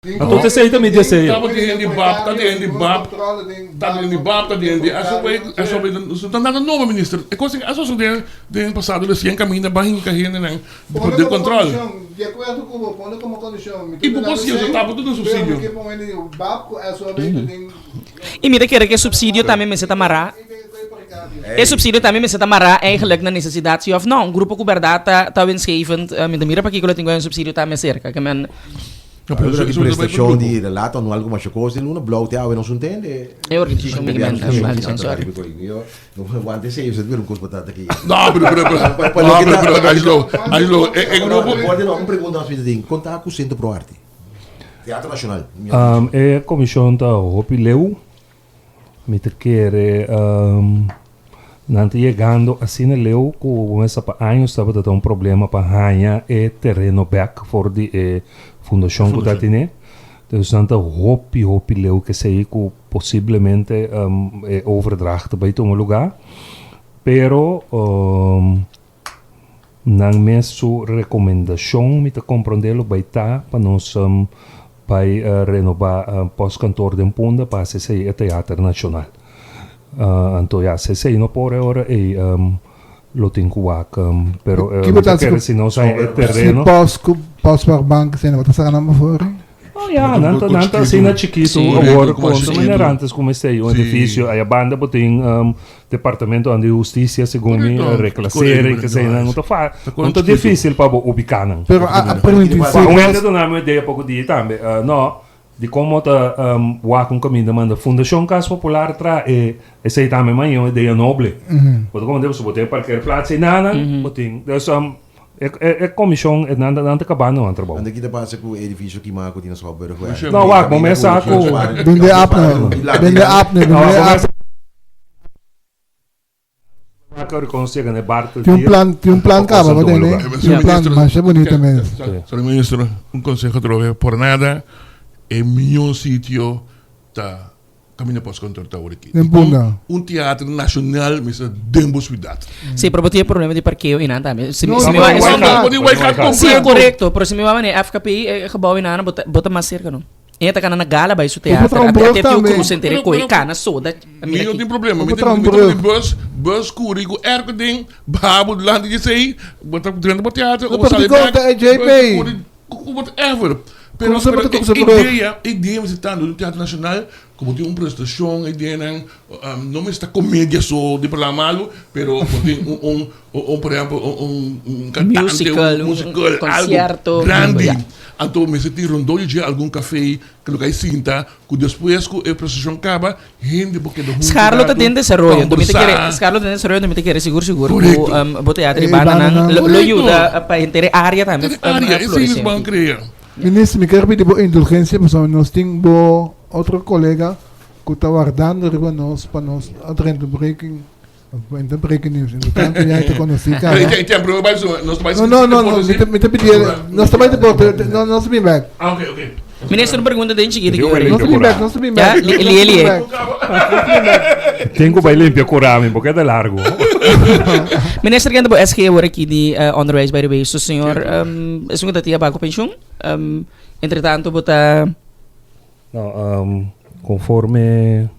Então você aí também disse aí. Estava de BAP, está de BAP, a sobre não nada novo, ministro. É coisa que a sua de passado eles iam caminhando para hincar de controle. De acordo com o ponto como condição. E por isso eu estava tudo subsídio. E mira que subsídio também me está mará. E subsídio também me está mará eigenlijk na necessidade of não, grupo coberta está wensgevend, mira para que eu tenho um subsídio também cerca, que men Allora di prestazioni di relato hanno algo mais cose, non blog te non si intende. É organização minimamente al sensor. Io non guarda se io se un colpo da che. No, pero, é grupo. Pode não perguntar se tem contar com o Centro Pro Arte. Teatro Nacional. É comissão da Hopileu. Me te quer Nante chegando assim leu começa para anos estava a ter um problema para ganhar terreno back for the fundação que está tendo. Então nante hopi leu que sei que possivelmente overdracht bij um lugar, pero não me su recomendação me te compreendê-lo vai tá para nós vai renovar pós-cantor de Punda para ser Teatro Nacional. Então já se não por agora e lo tenho pero se não sai terreno Pós para banco se não está sacando fora. Oh ja, nanta assim na chiquito agora com minerantes como este um edifício a banda botem departamento de justiça segundo me reclassere que sei não tá fácil muito difícil para ubicar não. Pero Um ainda do nome ideia pouco dia também não de como tá com caminho manda Fundação Casa Popular tra e sei também mais uma ideia nobre. Porque como devo botar parquear plaza e nada, botem é comissão é nada acabando o trabalho. Anda aqui da passa com o edifício que marca tinha só para não começa com vende app Tem um plano caba, tem um plano, mas é bonito mesmo. Senhor ministro, conselho trove por nada é melhor sítio tá caminho para os contadores aqui. Teatro nacional me está dando cidade. Sim, pero tem problema de parqueio e nada também. Se me vai sim, é correto, pero se me vai na FKP gebouw in aan, bota mais cerca não. E tá na gala by su teatro, até tem o cruze inteiro coi cana soda. Não tem problema, me tem bus curigo ergo ding, babo lá de sei, bota dentro do teatro, ou sale é JP. Whatever. Pero ideia visitando no Teatro Nacional, como tem uma prestação, ideia não está comédia só de falar malo, pero tem por exemplo, cantante, musical, concerto, algo grande. Então, me senti rondou de algum café que lugar sinta, que depois que a prestação acaba, gente porque do Scarlo tá dentro desarrollo, Scarlo tem desarrollo, me te quer seguro o teatro de banana, lo ajuda para entender a área também. Área, isso eles vão criar. Ministro, me quero pedir indulgência, mas nós temos outro colega que está guardando para nós atrás do breaking news. Então, já te conheci, cara. Não, me te pedir, nós também nós bem back. Ok. Ministro pergunta de chiquito nós bem back. Ele é. Tenho que limpar corame, porque é largo. Ministro, que é SK agora aqui de On the Rise by the Way. So, senhor, é um que tá bago pensão. Entretanto, bota não, conforme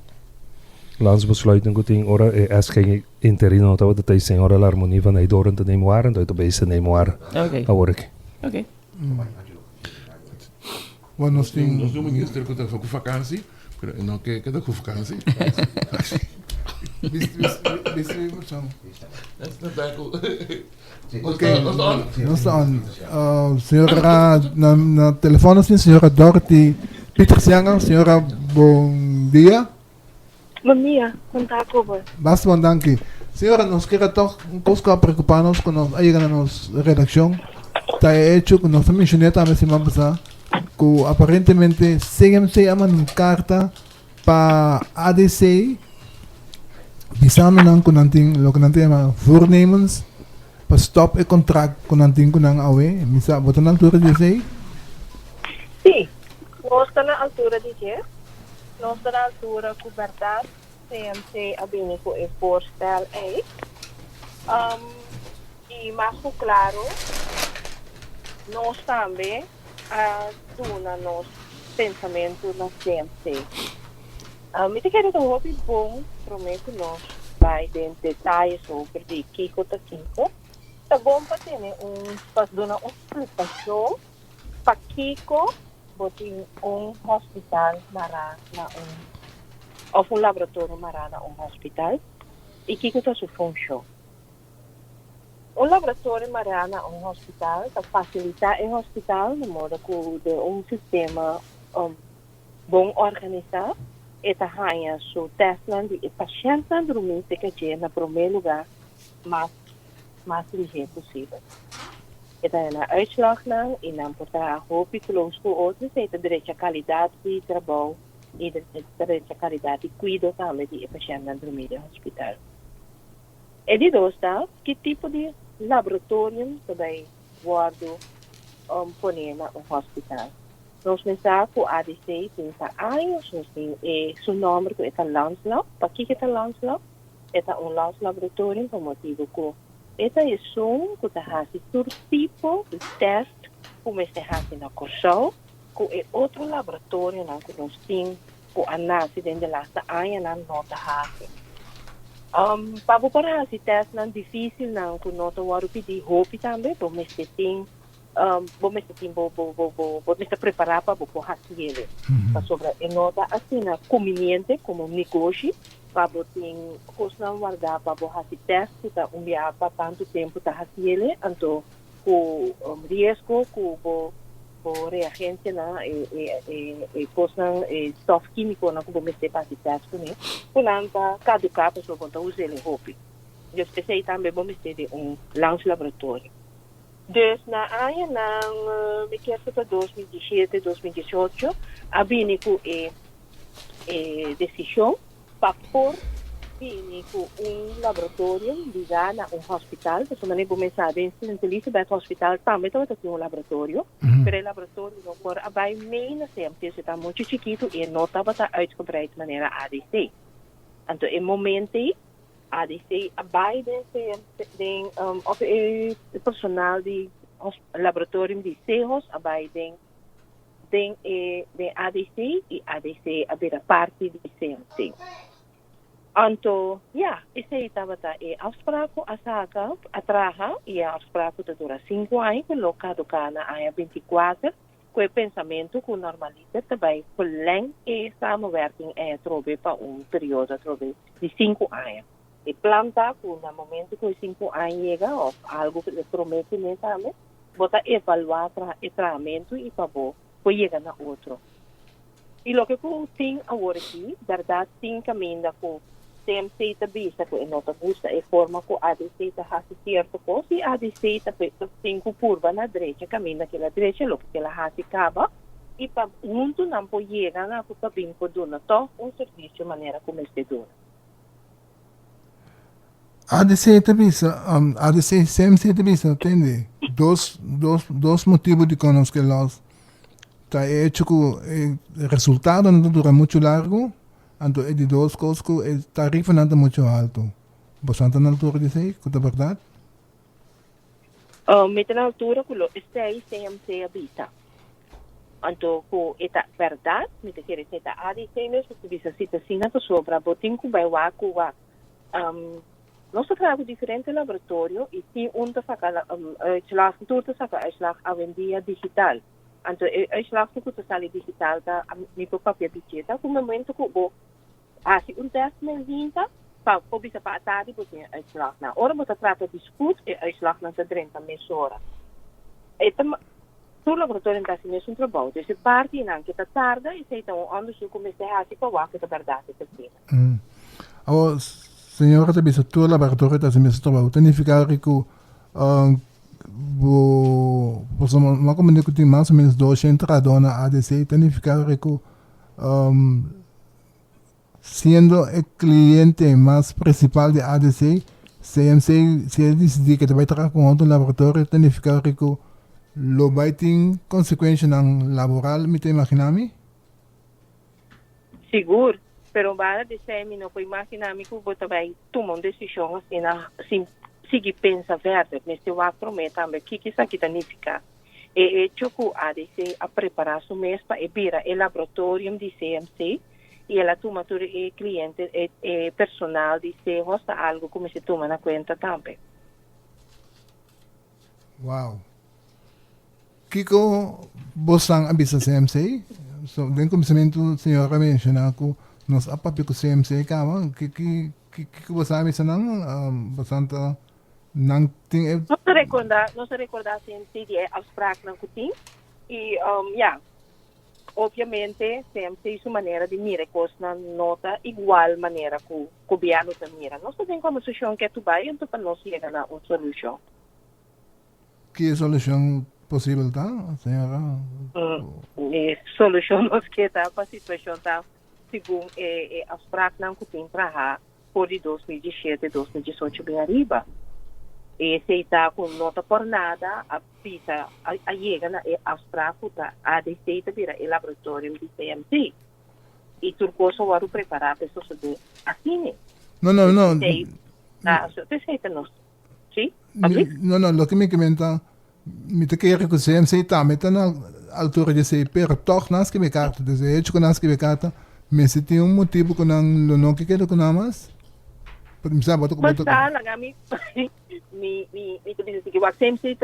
landsbesluiting que tem ora é SK interino, então da tem senhora a harmonia van Eidoren te nemen waren, então bem se nemen waren. Agora aqui. Ok. Wat nós temos Nós temos ministro que está com vacança, mas não quer dar com vacança. Nós senhora na telefone assim, senhora Dorothy Peter Sianga, senhora bom dia. Bom dia, conta cover. Bastante danke. Senhora, nós queremos toch um pouco preocupar-nos com nós aí na nossa redação. Está hecho que nós mencionamos também semana passada que aparentemente CMC ama uma carta para ADC bisame com nanting lo que nanting ama voornemens para stop o contrato com nanting com nang awe misa botan na altura de sei. Sim, nós está na altura de que nós está na altura cobertar CMC abini ko e voorstel é e mais claro nós também duna nós pensamento na CMC. Eu quero dar um hobby bom, prometo nós, vai ter detalhes sobre de Kiko ta Kiko. Tá bom para ter uma explicação para Kiko, botar hospital ou laboratório na hospital, e Kiko está sua função. Laboratório na hospital, está facilitar o hospital, de modo que sistema bom organizado, e tá ganha so teste de paciente dormir que na primeiro lugar mais ligeiro possível. E daí na uitslag e na portar hoop que los com outros e direito a qualidade de trabalho e direito a qualidade de cuidado também de paciente dormir no hospital. E de dois que tipo de laboratório também guardo poner no hospital. Nós pensamos que o ADC tem anos, nós temos seu nome que é Landslab. Para que é Landslab? É Landslab laboratório por motivo que esta é que está todo tipo de teste como se faz na Corsol, que é outro laboratório que nós temos que análise dentro da lasta anos na nota faz. Para fazer teste não difícil não que nós vamos pedir roupa também, para nós tem vou me preparar para fazer ele. Para sobre a nota assim conveniente como negócio para botar coisa guardar para fazer teste para enviar para tanto tempo para fazer ele então com risco com reagente na e coisa stoff químico na como me fazer teste né quando caducar para sobre usar ele roupa eu pensei também vou me ter launch laboratório. Dus na área me quero para 2017, 2018, a Binico decisão para pôr Binico laboratório ligado a hospital, porque não é bom pensar em Elizabeth Hospital também tem laboratório, mas o laboratório não pode abai menos sempre está muito chiquito e não estava uitgebreid de maneira ADC. Então, em momento ADC abai o personal de laboratório de CEOs abai de ADC e ADC a parte de CMC. Então, esse estava afspraak a traga e a afspraak dura 5 anos, colocado na área 24, com o pensamento que normaliza também verleng e samenwerking trobe para período de 5 anos. E planta que no momento que 5 anos chega, ou algo que promete também, bota evaluar o tratamento e para chegar na outro. E o que eu tenho agora aqui, verdade, tem caminho com CMC também, que não te gusta a forma que a ADC está fazendo certo coisa, e a ADC tem curva na direita, caminho naquela direita, o que ela faz acaba, e para junto não pode chegar na cabine para dar serviço de maneira como este dona. ADC também, ADC CMC também tem dois motivos de conosco que nós está hecho que o resultado não dura muito largo, então é de duas coisas que o tarifa não é muito alto. Você está na altura de dizer, que é verdade? Met na altura que o CMC habita. Então, é verdade, me te quer dizer, a ADC mesmo que bisa cita assim na pessoa para botar com vai lá com nós trabalhamos diferentes laboratórios e tem te saca uitslag, te saca uitslag a vendia digital. Então, uitslag que tu sale digital da nível papel digita, com o momento que o assim teste na vinta, para bisa para tarde botar uitslag na. Ora você trata de disputa e uitslag na 30 horas. Então, o laboratório está assim trabalho. Então, parte não que está tarde e se então onde se começa a fazer para que a verdade é assim. Senhora, também se o laboratório está assim trabalho, significa que uma comunidade que tem mais ou menos 200 na ADC, significa que sendo o cliente mais principal de ADC, CMC, se ele decidir que vai trabalhar com outro laboratório, significa que lo vai ter consequência laboral, me imaginami? Seguro. Pero para dizer, não pode imaginar que você vai tomar uma decisão assim, seguir pensa verde, mas eu acho também que isso aqui significa. E choco ADC a preparar su mês para ir el laboratório de CMC e ela toma todo o cliente e personal de se hosta algo como se toma na conta também. Wow. Kiko, bosang abisa CMC? So, den começamento, senhora menciona que nós apapi com CMC kama, Kiko bosang abisa nang, bastante, nang ting... Não se recordar CMC de afspraak ng kuting. E, obviamente, CMC sua maneira de mirar coisas na nota igual maneira que o governo está mirando. Nós temos como solução que tu vai, então para nós chegar a uma solução. Que solução possível tá, senhora? Solução nós que tá para a situação tá segundo as práticas não tem para por 2017 2018 bem arriba. E se está com nota por nada, a pisa a chega na as práticas a receita vira o laboratório de CMC. E tudo coisa vai preparar para isso de assim. Não. Receita nós. Sim? Não, lo que me comenta, me te quer que o CMC tá, me tá na altura de ser pero toch nas que me carta, desejo que nas que me carta, me se tem motivo que não que quero que não mais. Me sabe botar mas tá na me te diz que o CMC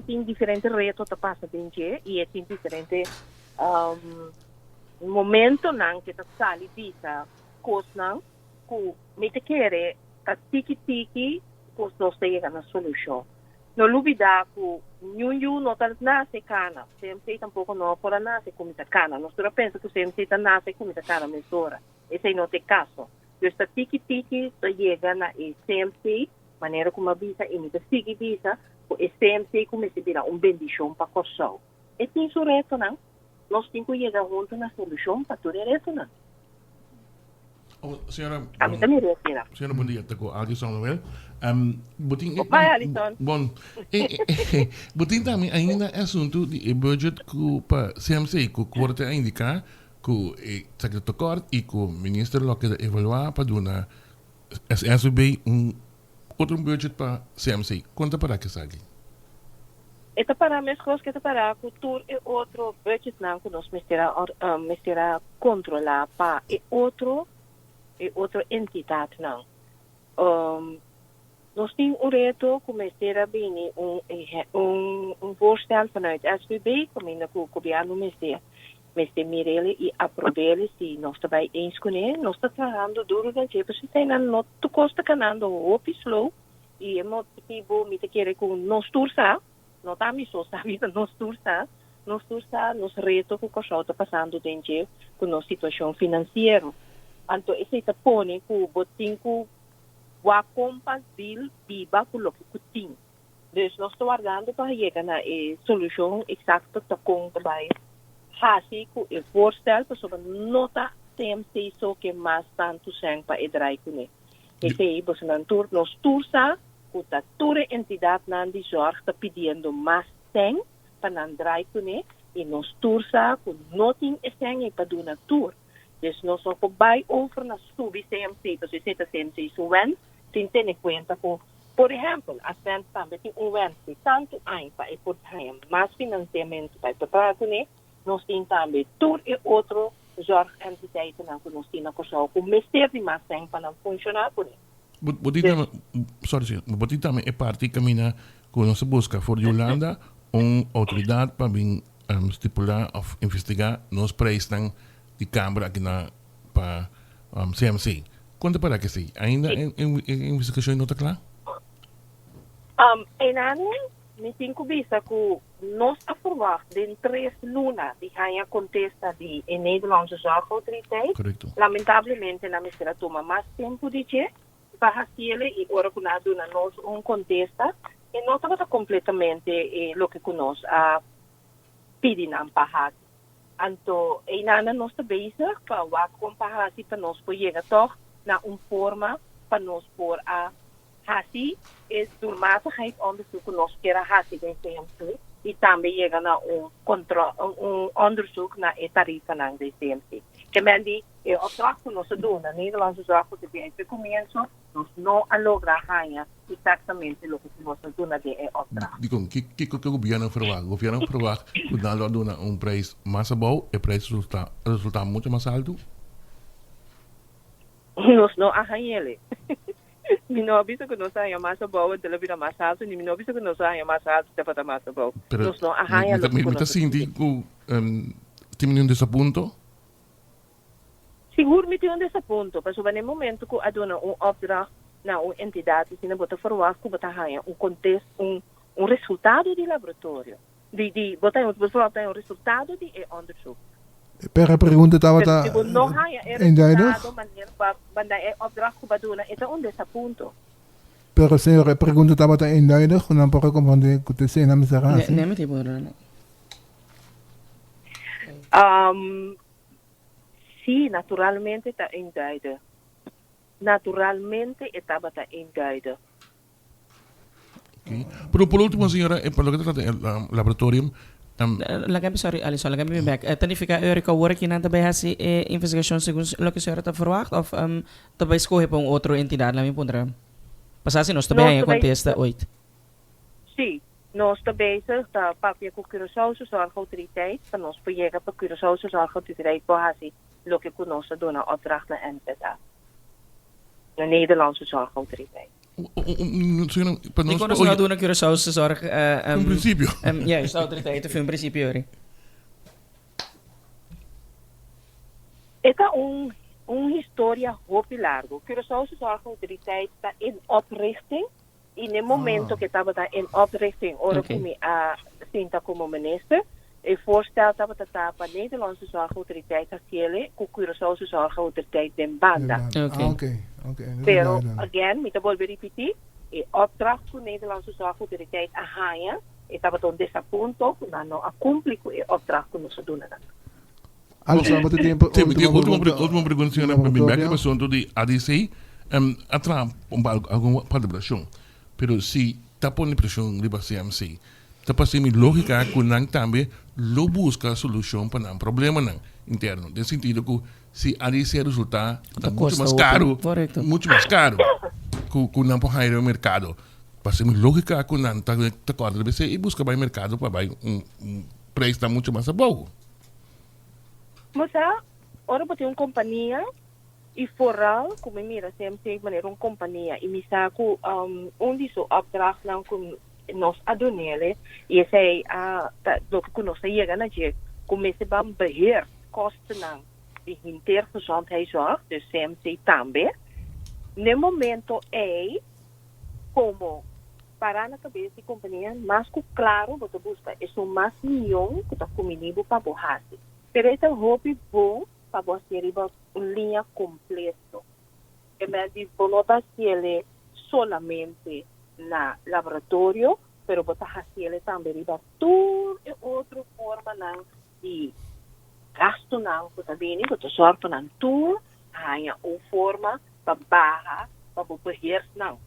tem diferentes retos tá passa tem que e tem diferente momento não que tá sali visa coisa não que me te quer tá tiki pues no se llega a una solución. No olvidar que nenhum no está nasce cana. CMC tampoco no por nasce comida cana. Nosotros pensamos que CMC está nasce comida cana mesora. Ese no es el caso. Yo está tiki se llega a CMC maneira como avisa e me sigue visa o CMC como se vira bendición para corsão. E tem su reto não. Nós temos que chegar junto na solução para todo reto não. Senhora, senhora, bom dia. Estou com Alison Noel. Vai, Alison. Bom, botin também ainda é assunto de budget que para CMC que o corte a indicar que o secretário e que o ministro lo que evaluar para dar SSB outro budget para CMC. Conta para que sabe? Esta para as coisas que para cultura e outro budget não que nós mestra controlar para e outra entidade não. Nós temos reto começar bem voorstel vanuit SBB, como ainda que o governo mestre mirele e aprovele se nós também eens kunnen, nós está trabalhando duro dan je se tem não tu costa canando o slow e é muito tipo me te querer com nós tursa, não tá me só sabe nós tursa, nos reto que o coisa está passando dentro com nossa situação financeira. Então, esse está pone que o botinho o compatível viva com o que tem. Então, nós estamos guardando para chegar na solução exata que conta vai fazer com o voorstel para sobre nota CMC só que mais tanto sem para entrar com ele. Esse aí, você não tur, nós tursa, que toda a entidade não de zorg está pedindo mais sem para entrar com ele e nós tursa que não tem sem para dar na tour. Dus nós vamos bij over naar sub-CMC, dus je zet CMC zo wens, ten in cuenta que, por exemplo, a gente também tem wens de tanto ano para exportar mais financiamento para preparar com ele, nós temos também todo e outro zorgentiteit que nós temos na coisa, com mestre de mais tempo para funcionar com ele. Botin também é parte caminha que nós busca for Holanda autoridade para estipular ou investigar nos preços de Câmara aqui para CMC. Conta para que sim. Ainda a investigação não está clara? Em ano, me tenho visto que nós afirmamos de 3 lunas de ganhar contesta de Nederlandse Zorgautoriteit. Correcto. Lamentavelmente, na mistura toma mais tempo de que para fazer e agora que nós contesta e não está completamente o que nós pedimos para então, ainda nós estamos bezig para a comparação para nós chegar toch naar forma para nós por a hasi is doelmatigheid onderzoek nós quer a hasi em CMC e também chega na onderzoek naar a tarifa de CMC. Que men die opdracht que nós doen na Nederlandse Zorgautoriteit, we começam Nós não alogra ganha exatamente o que nós dona de opdracht. Digo, que o governo verwacht? O governo verwacht que nós dona preço mais bom e preço resulta muito mais alto. Nós não arranhamos. Mi não avisa que nós ganha mais bom, de vida mais alto, nem mi não avisa que nós ganha mais alto, de vida mais bom. Nós não arranhamos. Mas senti que tem um desaponto? Seguro me tem um desaponto, mas no momento que a dona opdracht na uma entidade, se não botar verwacht que botar ganha contexto, resultado de laboratório. Botar um resultado de onderzoek. Per a pergunta estava não ganha resultado, mas é opdracht que a dona é um desaponto. Pero senhor, a pergunta estava eenduidig, não para compreender que te sei na misera. Nee, met die boeren. Sim, naturalmente está eenduidig. Naturalmente estava eenduidig. Okay. Pero por último, senhora, para lo que trata el laboratorium, Lagami, sorry, Alison, lagami back. Tanifica, Eureka, work in the Behasi investigation segundo o que a senhora está verwacht? Of também escolhe para outra entidade, lá me pondrá? Passasse nós também em contesta 8. Sim, nós também está papia com Curaçao, Zorgautoriteit, para nós pegar para Curaçao, Zorgautoriteit, Behasi, o que conosco dona opdracht na NPTA. Na Nederlandse Zorgautoriteit. Ik kon nou doen een Curaçaose zorg. In principio. Juist, autoriteiten voor een principio. Het is een historia hopi largo. Curaçaose Zorgautoriteit está in oprichting. In het moment que estava in oprichting, ora come a Sinta como minister, e voorstel dat we para a Nederlandse Zorgautoriteit aquele com Curaçaose Zorgautoriteit den banda. Okay. Pero, again, met de volver repetir, e opdracht com a Nederlandse Zorgautoriteit a ganha, e estava um desaponto, mas não a cumprir com a opdracht que nós doen. Also, wat het última pergunta, senhora, para mim, que passou de ADC, atrás alguma pressão, pero se está pondo pressão de CMC, está passando lógica que não também lo busca solução para um problema interno, no sentido que se ADC resultar muito mais caro, que não pode ir ao mercado. Passa lógica que não está corda de e busca para o mercado para preço muito mais bom. Mas ora tem uma companhia e foral, como mira sempre maneira uma companhia e me saco onde so opdracht não com nós adonele e esse é do que nós chega na dia comece a beheer kosten não de intergezondheidszorg, dus CMC também. No momento como para na cabeça de companhia, mas claro, você busca é o mais milhão que está comigo para borrar. Pero esse é um hobby bom para você ir uma linha completa. É mesmo bonota se ele solamente na laboratório, pero você ele também ir tudo é outra forma de gasto não, você vem e você sorte não tudo, há uma forma para barra, para beheer não.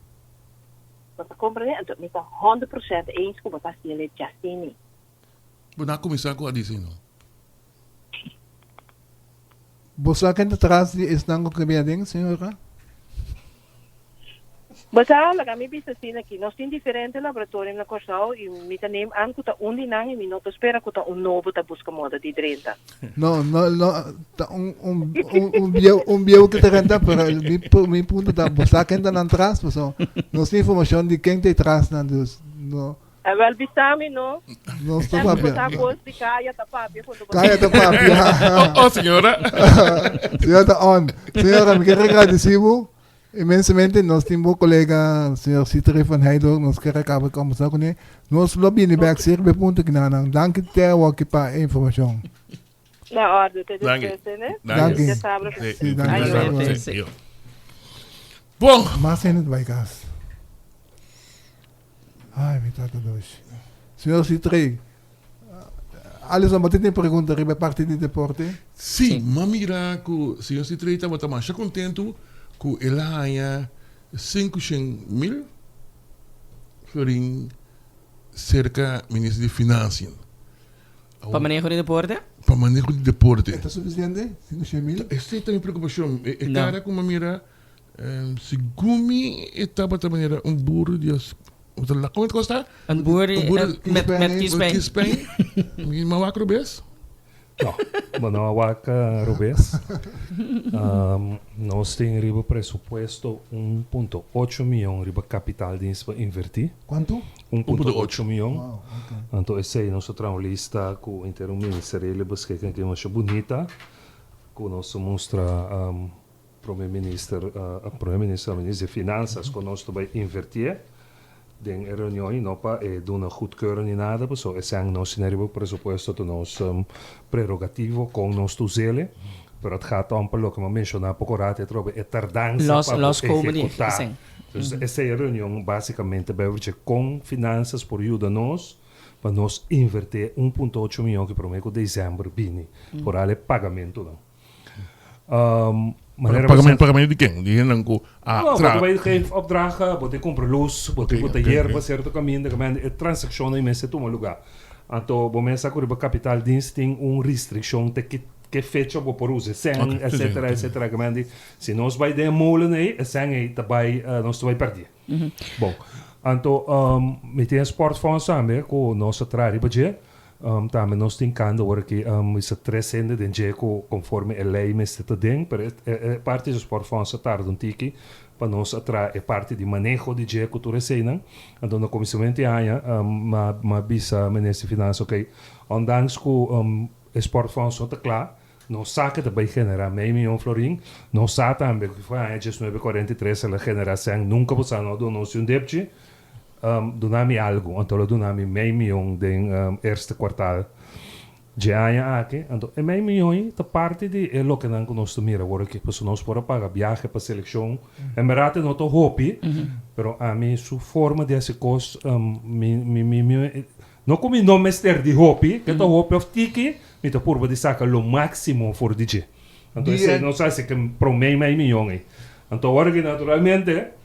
Você compreende? Então, me está 100% eens com você ele já tem. Vou começar com a dizer não. Você quer atrás de estango que bem ding, senhora? Mas a kami bisa sina aqui, nós temos diferentes laboratórios na Curaçao e me tanem an kuta undi nang e me não espera kuta novo ta busca moda de 30. No, tá bio que te renta para mi punto da você quer andar atrás, pessoal. Nós temos informação de quem tem atrás na dos no. Well, bisami no. Não estou papel. Kaya tapapi. Oh, senhora. Senhora on. Senhora, me quero agradecer imensamente. Nós temos um colega, senhor Citre van Heidel, nós queremos acabar conversar com ele. Nós lobby in de back serve ponto que não. Dank te ook para a informação. Na ordem, te desculpe, né? Dank. Bom. Mas é não vai gas. Ai, me trata dois. Senhor Citre, Alisson, você tem pergunta sobre a parte de deporte? Sim, mas mira que o senhor Citre está mais contente que ele ganha 500.000 florin cerca do Ministro de Finanças. Para manejo de deporte? Para manejo de deporte. Está suficiente? 500.000? Essa é a minha preocupação. É cara como mira Sigumi estaba também um burro de como é que custa? Een boer met kiespijn. Kiespijn. Maar waar robes? No, mas não awaca Rubens. Nós temos riba presupuesto 1.8 milhão riba capital de invertir. Quanto? 1.8 milhão. Wow, okay. Então esse aí nós temos lista com o interno ministerial busca que é mais bonita. Com nós mostra primeiro-ministro, ministro de Finanças que nós vai invertir. Den reunião não para doen een goedkeuring nem nada, so é sang nós temos presupuesto to nós prerogativo com nós toezelen. Pero het gaat om lo que me mencionaba poco rato, é tardança para executar. Dus essa reunião basicamente vai ver com finanças por ajuda nós para nós inverter 1.8 milhão que prometo dezembro bini por ale pagamento não. Pagamento de quem? Die hen ko wat wij geven opdragen, wat ik compra luz, wat ik botar hierba certo caminho, de transação em mês toma lugar. Então, bom mês agora o capital dienst tem restrição de que fecha vou por uso, sem, etc. Que se nós vai de molen aí, sem aí também nós vai perder. Bom, então me tem sportfonds também com nossa trabalho budget. Também nós temos cando agora que isso 300 de jeco conforme a lei me está dando, pero parte dos sportfonds tarda tiki para nós atrair parte de manejo de jeco tu recena. Então na comissão de aia ma bisa ministro finanças, ok, ondanks que sportfonds está claro. Nós saca também generar meio milhão florim, nós saca também que foi a 1943 a generação nunca passou do nosso débito. Donami algo, então donami meio milhão de eerste kwartaal de ano aqui, então é meio milhão da parte de é o que nós mira agora que para nós para pagar viagem para seleção, em verdade não tô hopi, pero a mim sua forma de esse cost não como não mestre de hopi, que tô hopi of tiki, me tô por de sacar o máximo for DJ, então esse não sabe se que pro meio milhão aí, então agora que naturalmente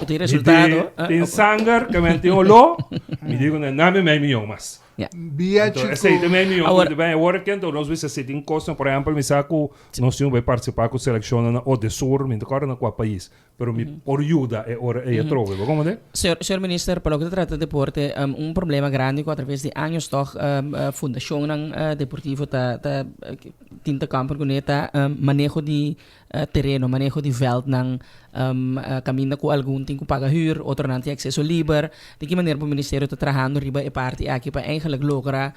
tem resultado. Tem sangue, que me tem olo, me digo, não me meio milhão mais. Então, esse aí também milhão, quando vem agora que então nós vamos se tem costa, por exemplo, me saco, nós temos vai participar com seleção na o de sur, me tocar na qual país, pero me por ajuda é hora é trove, como é? Senhor ministro, para o que trata de deporte, problema grande que através de anos toch fundação deportivo tá tinta campo com neta manejo de terreno, manejo de veld nang caminha com algum tem que pagar huur, outro não tem acesso livre. De que maneira o ministério está trabalhando riba e parte aqui para eigenlijk lograr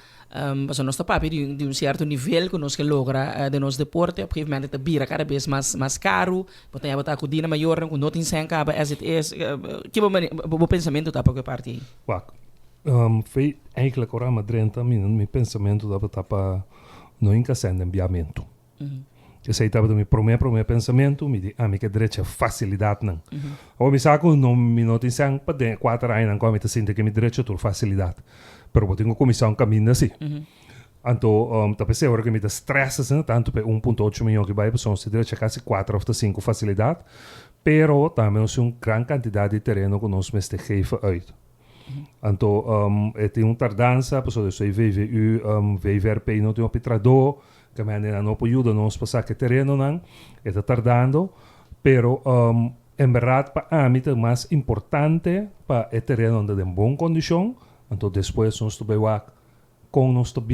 nós nosso papi de certo nível que nós que logra de nosso deporte, op een gegeven moment bira cada vez mais caro, porque botar com dinheiro maior, com não tem sem cabo, as it is, que bom pensamento tá para que parte? Foi eigenlijk ora madrenta, meu pensamento da para não encaixando enviamento. Esse aí estava do meu primeiro pensamento, me diz, me que direito facilidade não. Ou me saco não tem sem para 4 anos não como me sinto que me direito tur facilidade. Pero eu tenho comissão caminho assim. Então, tá pensando agora que me dá stress tanto para 1.8 milhão que vai para se direito quase 4 ou 5 facilidade, pero também nós uma grande quantidade de terreno que nós me geven uit. Então, tem tardança, pessoal, eu VVU, VVRP não tem opitrador, que me não ajuda nós passar que terreno não, está tardando, pero em verdade para mim é mais importante para o terreno onde em boa condição, então depois nós estamos com nós para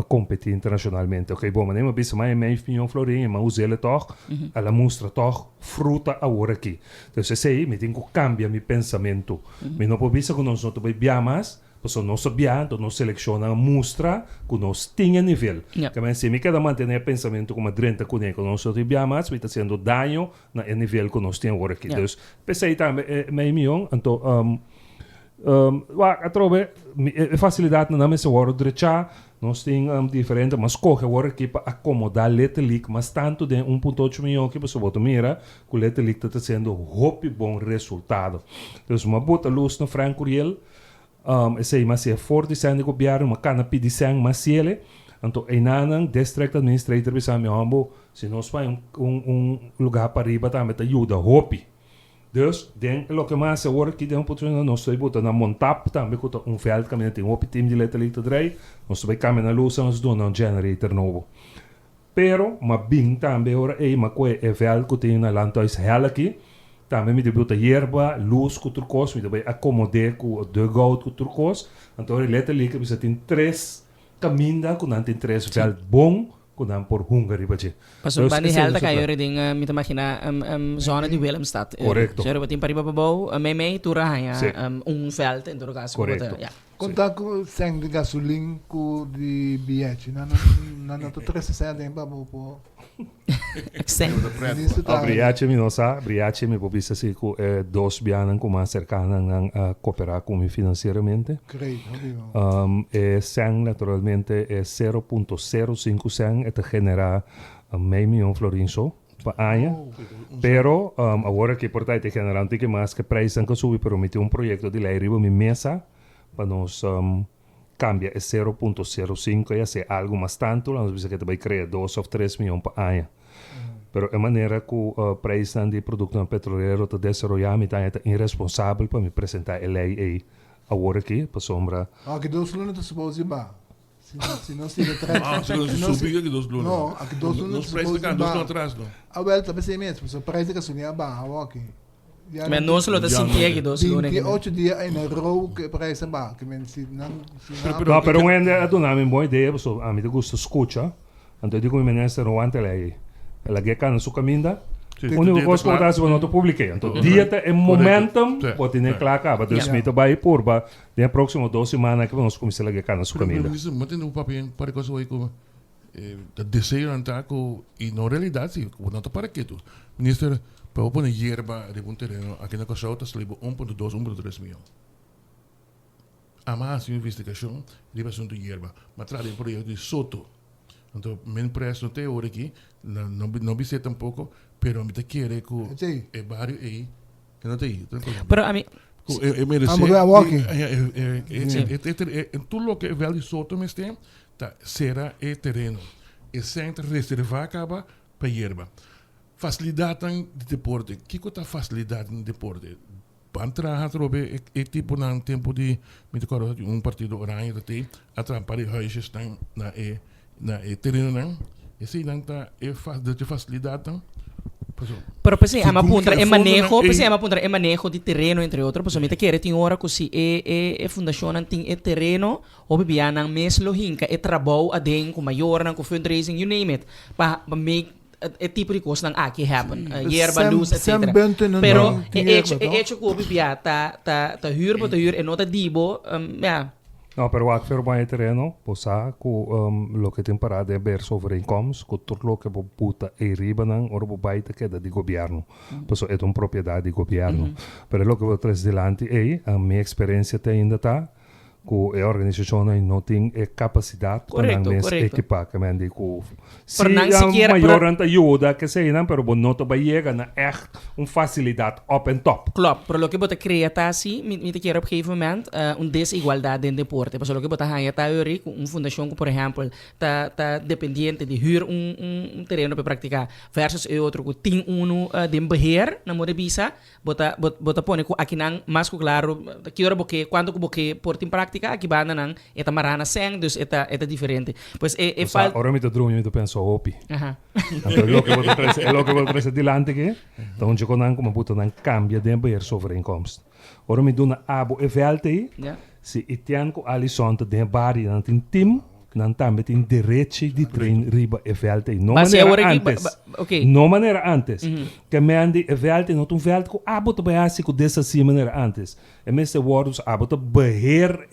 competir internacionalmente. Ok, bom, mas nem bisa mais meio milhão florim, mas usei toch, ela mostra toch fruta agora aqui. Então se sei, me tenho que cambiar meu pensamento. Me não pode bisa que nós não estamos mais, porque nós sabemos, então nós selecionamos mostra que nós temos nível. Que mas se me queda manter o pensamento como 30 com ele, que nós não estamos mais, vai estar sendo dano no nível que nós temos agora aqui. Então pensei também meio milhão, então a trove facilidade na mesa agora direita. Nós temos diferente, mas corre agora aqui para acomodar letterlijk, mas tanto de 1.8 milhão que você bota mira, que o letterlijk está sendo um bom resultado. Então, uma bota luz no Franco Riel, esse aí, mas é forte sendo de governo, uma cana pedir sangue, mas ele, então, em nada, district administrator, bisa meu ambo, se nós vai lugar para riba, também te ajuda, hopi. Dus, o que mais agora que tem oportunidade, nós estamos botando na montap, também com veld, que tem um time de letterlijk te draaien, nós estamos caminhando na luz, nós damos generator novo. Pero, ma bing também ora ma que é vel que tem na lantois hel aqui. Também me debuta hierba, luz com turcos, me deve acomodar com o dugout com turcos. Então, letterlijk, we tem 3 caminhos, que não tem 3 vel bom, que não por Hungary, bache. Paso bani helda kayo rin mit makina zona di Willemstad. Correcto. Sero batin pariba babaw, may tura haya Sí. felt en todo caso. Correcto. Yeah. Conta com sem de gasolina com de bilhete. Não tô 360 em babu po. Extend. Briace mi non sa, Briace mi popisa si ku dos bianan ku mas cercana ng cooperar com mi financeiramente. Creio, Sen naturalmente é 0.05 sen et genera meio milhão florinso pa ano. Pero agora que por te generar um tique mais que preço que subi, pero meti um projeto de lei riba mi mesa para nós cambia é 0.05 e é algo mais tanto, nós precisa que vai criar 2 ou 3 milhões por ano. Pero a maneira que o preço de produto petrolero está desarrollado, então é irresponsável para me apresentar a lei aí agora aqui, para sombra. Que 2 lunas tu supose ir ba. Se não se retrata. Se não subir que 2 lunas. Não, aqui 2 lunas. Nos preços de 2 lunas atrás, não. Well, talvez é mesmo, o preço de gasolina ba, ok. Men não solo da sintiegi dos lunes. 28 dias em a row que preço ba, que men se não. No, pero é uma boa ideia, porque a mim me gusta escutar. Então eu digo que ministro não ante lei. Ela que na sua caminho. O único coisa que eu faço é não publiquei. Então, dia é momentum, pode ter claro acaba. Então, me vai por ba, na próxima 2 semanas que vamos começar a que na sua caminho. Mas tem um papel para que eu como desejo andar com e na realidade sim, não está para que tu. Ministro, para pôr hierba de um terreno aqui na Costa Alta, se leva 1.2, 1.3 milhão. A mais investigação, leva assunto hierba. Mas traz um projeto de soto. Então, men preço até hora aqui, não vi tampouco, pero me te quer que é barrio aí, que não tem. Pero a mim tudo o que é velho soto mas tem, tá será é terreno. E sempre reservar acaba para hierba. Facilidade de deporte. Que que tá facilidade de deporte? Para entrar trobe é tipo num tempo de partido orange tem atrapar os huises estão na terreno não. Esse não tá de facilidade não. Pero pues é manejo de terreno entre outros, pues me quer tem hora que se é fundação tem é terreno ou bebia nang mes lohinka é trabalho adem com maior nang com fundraising you name it para make é tipo de coisa nang aqui happen hierba luz etc. Pero é hecho que bebia tá huur é nota dibo No, pero aqui for bij terreno, posa com lo que tem para de ver overeenkomst, com tudo lo que bo puta e riba nang or bo baita que da di governo. Poso é propriedade di governo. Pero lo que vou trazer delante a minha experiência tem ainda tá com a organização não tem capacidade para nos equipar, que me com se maior ajuda que sei não, pero não to vai chegar na echt facilidade open top. Klopt, pero lo que bota crea assim, me te quer op een gegeven moment desigualdade em deporte. Pero lo que bota hanya tá uri com fundação que por exemplo tá dependiente de huur terreno para praticar versus outro que tem de beheer na moda bisa, bota pone com aqui nang mais claro, que hora porque quando porque por tem prática aqui banda nang eta marana seng dus eta diferente. Pues falta ora mi to drumi mi to penso opi. Então lo que vou trazer delante que então je konan como puto nan cambia de beheer overeenkomst. Ora mi dona abo evelte se itian ko alison te de bari nan tin team nan também tem direito de trein riba evelte no maneira antes que me andi evelte não veld ko abo te beasi ko dessa maneira antes e messe words abo te beheer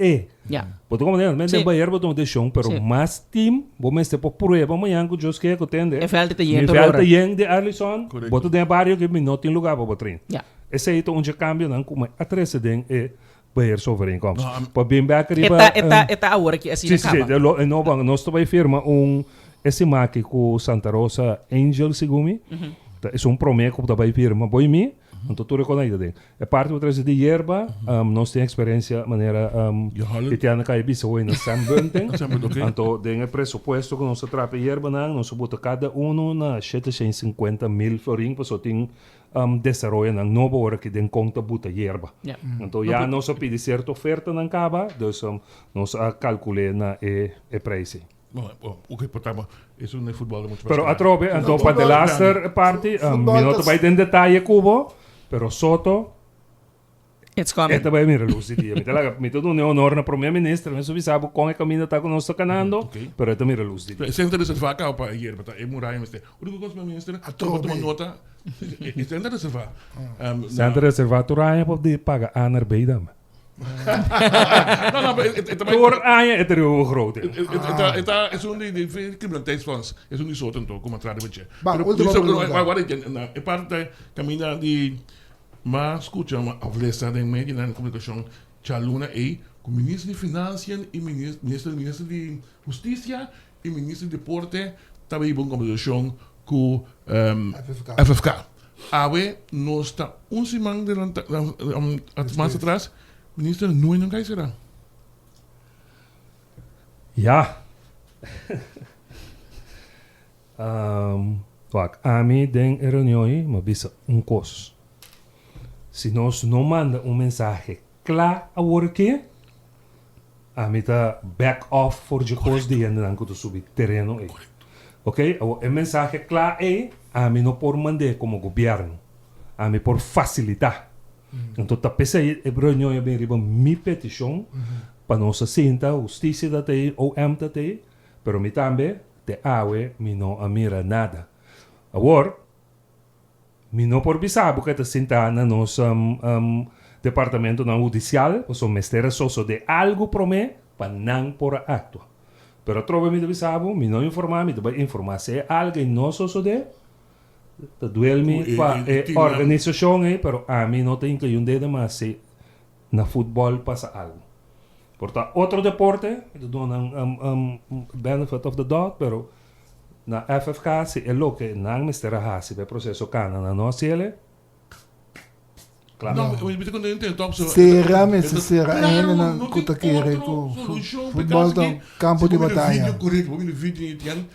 Boto como dentro, mas beheer boto de chão, pero mais team, vou messe por prueba amanhã que os que tende. Evelte te yeng de Arlison, boto de barrio que me não tem lugar para trein. Esse aí onde cambio não como atraseden beheer overeenkomst. Para bem back riba. Eta agora que assim acaba. Sim, nós também firma esse maqui com Santa Rosa Angel Segumi. É promeco da vai firma boi mi. Então tudo reconhecido dentro. É parte do trazer de hierba, nós temos experiência maneira e tem que ir bisa hoje na Sambunten. Então tem pressuposto que nós trapa hierba nós bota cada na 750.000 florin para só tem desarrollo na nova hora que tem conta bota hierba. Então já nós pedi certa oferta na caba, então nós calculei na preço. Ok, portanto, is un voetbal moet je Pero pas atrobe, en topa de laatste party, minuto bij den detalle cubo, pero soto, It's coming. esta vai mira luz dia. Me todo un honor na primeiro ministro, mas vi sabe com a caminho tá conosco canando, Ok. pero esta mira luz dia. Center reserva op hier, maar ik moet rijden met de. Hoe doe minister? Atrobe. Tot nota. Is center reserva. Centro reservato raia pop de paga anar beida. No, Door aia het er heel groot. Het is een criminaliteitsfonds. Het is een soort en toch, kom maar traden met je. Maar, Pero, última dus, pregunta. wat ik en parte camina die maar escucha maar aflezen de media en comunicación chaluna com ministro de Financiën e ministro de Justicia e ministro de Deporte também bom conversação com FFK. Awe no está semana mais atrás ministro não quer será. Ja. Wak, ami den reunião, mas bisa cos. Se nós não manda mensagem claro a work, a mim tá back off for de cos de ainda não que subir terreno aí. Ok? A mensagem claro é a mim não por mandar como governo, a mim por facilitar. Então tá pensei a reunião é bem riba mi petição para nossa cinta, justiça da tei ou amta tei, pero mi também te awe mi não amira nada. Agora mi não por bisar porque te sinta na nosso departamento na judicial, o mestre soso de algo para mim para não por acto. Pero trove mi de bisar, mi não informar, mi de informar se alguém não soso de te duel mi pa organização pero a mim não tem que um dedo mas se na futebol passa algo. Portanto, outro deporte, te dou benefit of the doubt, pero na FFK se é lo que não me estará hasi be processo cana na nossa ele. Claro. Não, mas você quando entende top Será mesmo, será ainda na cutaqueira com futebol do campo de batalha. Vídeo correto, vou vídeo tem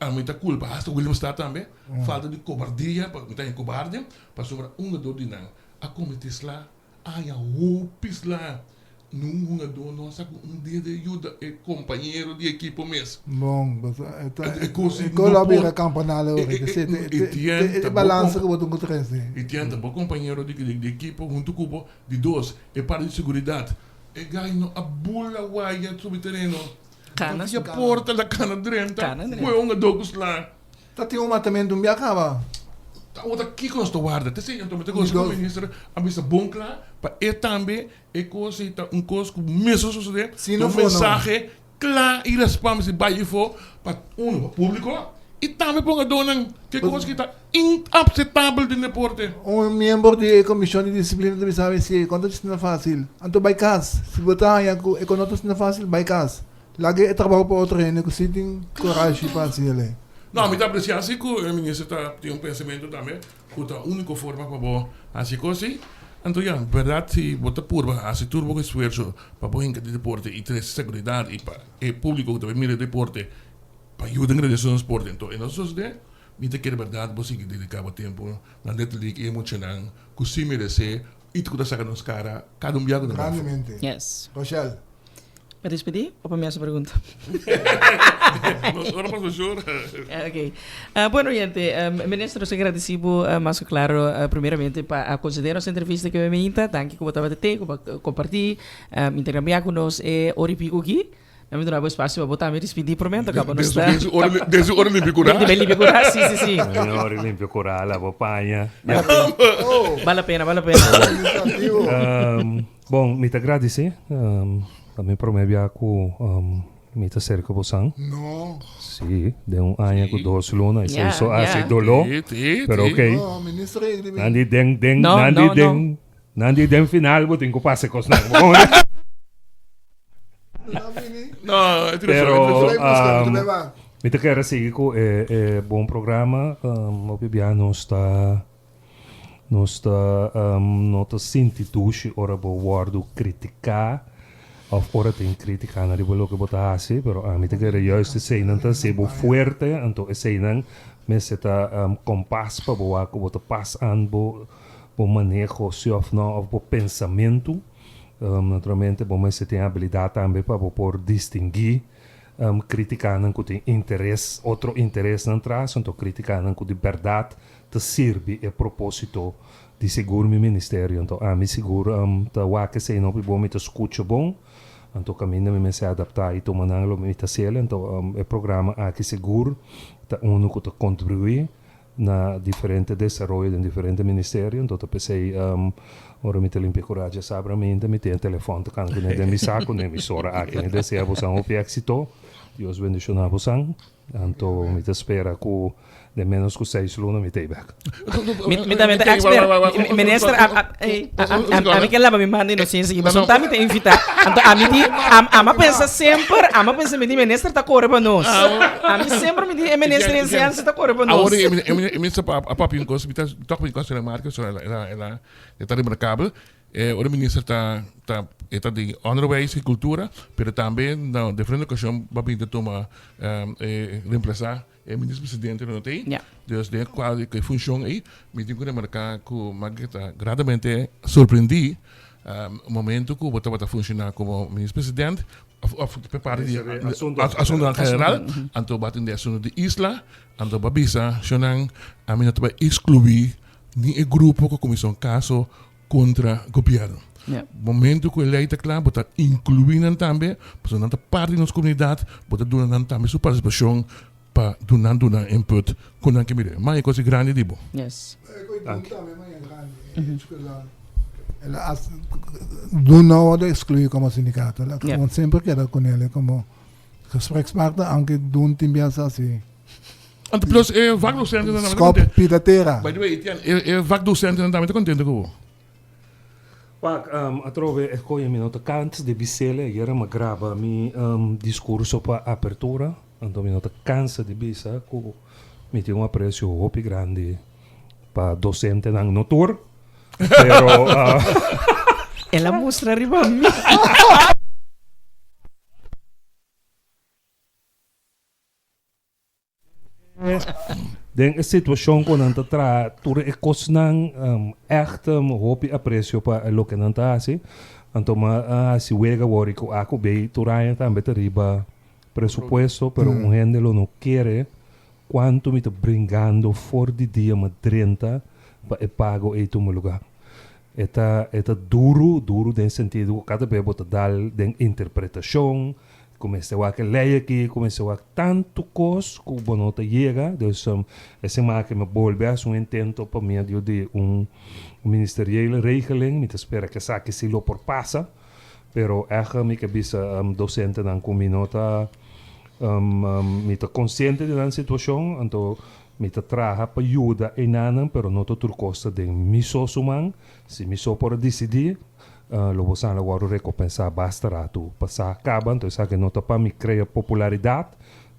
a muita culpa, hasta William está também, falta de cobardia, muita cobardia, para sobrar jogador de não. A cometer lá, a roupas lá, num jogador nossa dia de ajuda é companheiro de equipe mesmo. Bom, colabora campanale hoje, que balança que eu vou trazer. E tem também companheiro de equipe junto com de dois, é para de segurança. É ganho a bula guaia sobre terreno. Canas. E a porta da cana drenta, foi um jogador lá. Tá tem matamento me acaba. Outra que nós guarda, te sei, então me coisa como ministro, a missa bom claro, para e também é coisa coisa que mesmo suceder, um mensagem claro e responde se vai for para público e também para dona que coisa que está inaceitável de deporte. Membro de comissão de disciplina também sabe se quando isso não é fácil. Então vai casa, se botar aí quando isso não é fácil, vai casa. Lagi é trabalho para outro ano, que se tem coragem para fazer ali. Não, me dá apreciação que o ministro tem pensamento também, que a única forma para fazer assim. Então, verdade, se botar purba, se turbo com esforço para pôr em de deporte e ter segurança e público que também mira deporte para ajudar em relação ao esporte. Então, nós somos de, me te quer verdade, você que dedicava tempo na netliga emocionante, que se merece e tu que saca nos cara, cada dia com Grandemente. Yes. Rochelle. Para despedir, ou para a minha pergunta? Agora para o senhor. Ok. Bueno, gente, ministro, eu agradecido, mais claro, primeiramente, para considerar essa entrevista que eu me inta, tanto que eu estava a ter, compartilhar, intercambiar conosco e oripico aqui. Não me dá espaço para botar me despedir por mim, acaba não está. Desde hora limpe curar. Desde limpe curar, sim. Hora limpe curar, la bopanha. Vale a pena. Bom, me te agradecer. Também promevia que me te cerca você. Não. Sim, de ano com 2 lunas, isso assim dolor. Pero ok. Não, ministro, Nandi den final, vou ter que passar com os não. Não, pero me te quero seguir com bom programa. O Bibiano está sentindo ora bo guardo criticar of ora tem crítica na ribolo que botar assim, pero a mim te quero juist sei não tá se bo forte, então sei não me se tá compás para boa que bota paz an bo manejo se of não of bo pensamento. Naturalmente, bom, mas você tem habilidade também para por distinguir criticando que tem interesse, outro interesse na trás, então criticando que de verdade te serve a propósito de seguro meu ministério. Então, a mim seguro, tá o que sei não bom, me te escuta bom, então caminho me se adaptar e tomar não me te sele, então o programa aqui seguro, tá que te contribui na diferente desenvolvimento em diferente ministério, então eu pensei ora me te limpe coragem sabramente, me tem telefone te canto nem me saco nem me sora aqui nem deseja você um éxito, Deus bendicionar você, então me te espera que de menos que 6 lunas me te back. Minister, a mim que lá me manda inocência que não tá me invitar. Então a mim pensa sempre, me minister tá correndo para nós. A mim sempre me diz minister inocência tá correndo para nós. Agora minister a papi coisa, me tá toca me coisa na marca, só ela está remarcável. O ministro está de onderwijs e cultura, mas também na diferente ocasião vai vir tomar reemplazar o ministro-presidente não tem. Dus de qual que funciona aí, me tenho que marcar que Magda gradamente surpreendi o momento que você vai funcionar como ministro-presidente, prepara de assunto general, então batem de assunto de isla, então babisa, senang a mim não vai excluir nem o grupo que comissão caso contra o governo. Momento que ele está claro, você incluindo também, porque não está parte da nossa comunidade, você dando também sua participação para donar input com a que mire. Mas é coisa grande, dibo. Yes. Ela do não de excluir como sindicato. Ela sempre queda com ele como gesprekspartner, aunque do um time assim. En plus, vakdocenten dan Skop pidatera. By the way, vakdocenten dan met contente ko. Pak, atrove ecco io minuto kans de bisele, ieri ma grava mi discorso pa apertura, anto minuto kans de bisa ku mi tengo aprecio hopi grandi pa docente nang notur. Pero ela mostra arriba a mim. Den a situação quando anta tra tur e cosnan echt hopi aprecio pa lo que nanta assim anto ma si wega wori ko ako be turaya tambe riba presupuesto pero un gente lo no quiere quanto mi te bringando for di dia ma 30 pa e pago e tu lugar eta duro den sentido cada bebo te dal den interpretação comecei a que ler aqui, comecei a tanto coisa que o bonota chega, então esse marca me volve a um intento para mim de ministeriële regeling, me espera que saque se lo por passa, pero ega me que bisa docente dan com minota me tá consciente da situação, então me tá traga para ajuda em nada, pero não tudo costa de miso suman, se miso por decidir lo bosan la guardo recompensar bastará tu passar acaba então sabe que não tá para me criar popularidade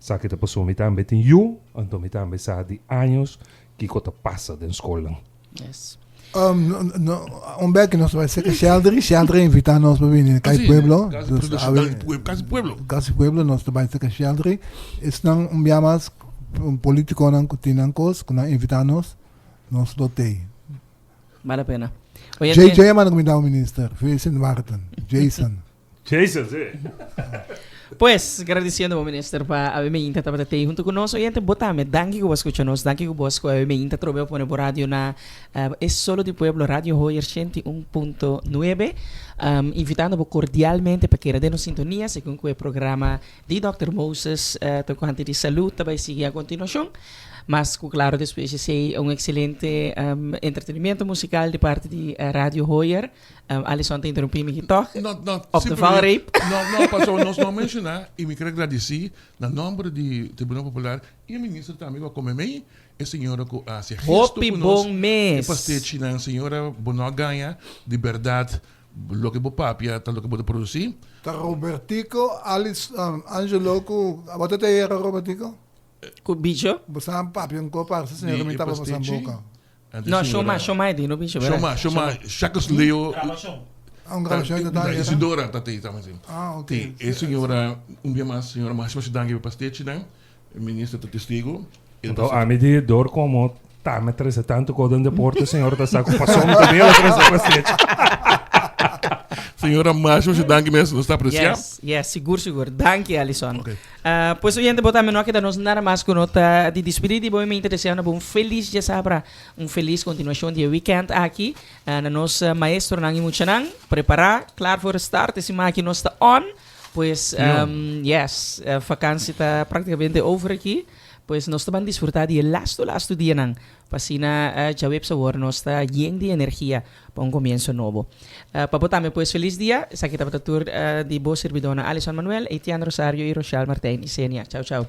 sabe que te passou me também tem you então me também sabe de anos que cota passa da escola. Yes. Beck nos vai ser que Sheldry invitar-nos para vir Cai Pueblo. Casi Pueblo nos vai ser que Sheldry estão mais político não continuam cos com invitar-nos nos lotei. Vale a pena. JJ é mano convidar o ministro, Jason Martin. Jason, sí. Pues, agradeciendo ao ministro para haberme intentado bater junto conosco. E então, botame, danke que você escutou nos, danke que você haberme intentado poner por rádio na Solo de Pueblo, Radio Hoyer 101.9. Invitando cordialmente para que redendo sintonia, segundo o programa de Dr. Moses, tocante de saúde, também seguir a continuação. Mas, claro, depois de ser excelente entretenimento musical de parte de Radio Hoyer. Alisson, te interrompi-me aqui, toch? Op de valreep. Não, passou, nós não mencionar, e me quero agradecer, na nome do Tribunal Popular, e o ministro também vai comer bem, a senhora que se gesto bom mês. E pastete, a senhora bono ganha, de verdade, lo que bo papia, tal lo que bo produzir. Tá Robertico, Alice, Angelo, bota te era Robertico? Com bicho? Você é papia, um copar, se senhora me tava passando boca. Não, chama de no bicho. Chama, Chacos Leo. Gravação ainda tá aí. Isidora tá aí também. Ok. E senhora, dia mais, senhora Máxima Chidangue para pastete, né? O ministro do testigo. Então, a medidor como tá me traz tanto coisa de deporte, senhora tá saco passou muito bem a trazer pastete. Senhora Márcio, se danke mesmo, não está apreciando? Yes, seguro. Danke, Alison. Okay. Pois oyente, botamos aqui da nos nada mais com nota de despedir de movimento deseando um feliz dia sabra, feliz continuação de weekend aqui na nossa maestro Nangi Muchanang, preparar, claro for start, esse máquina está on, pois vakantie está praticamente over aqui. Pues nós estamos desfrutar de lasto dia nang pasina já web sabor nós está lleno de energia para comienzo novo. Para botarme pues feliz dia, sa kita tour de boa servidona Alison Manuel, Etienne Rosario e Rochelle Martin. Isenia. Ciao.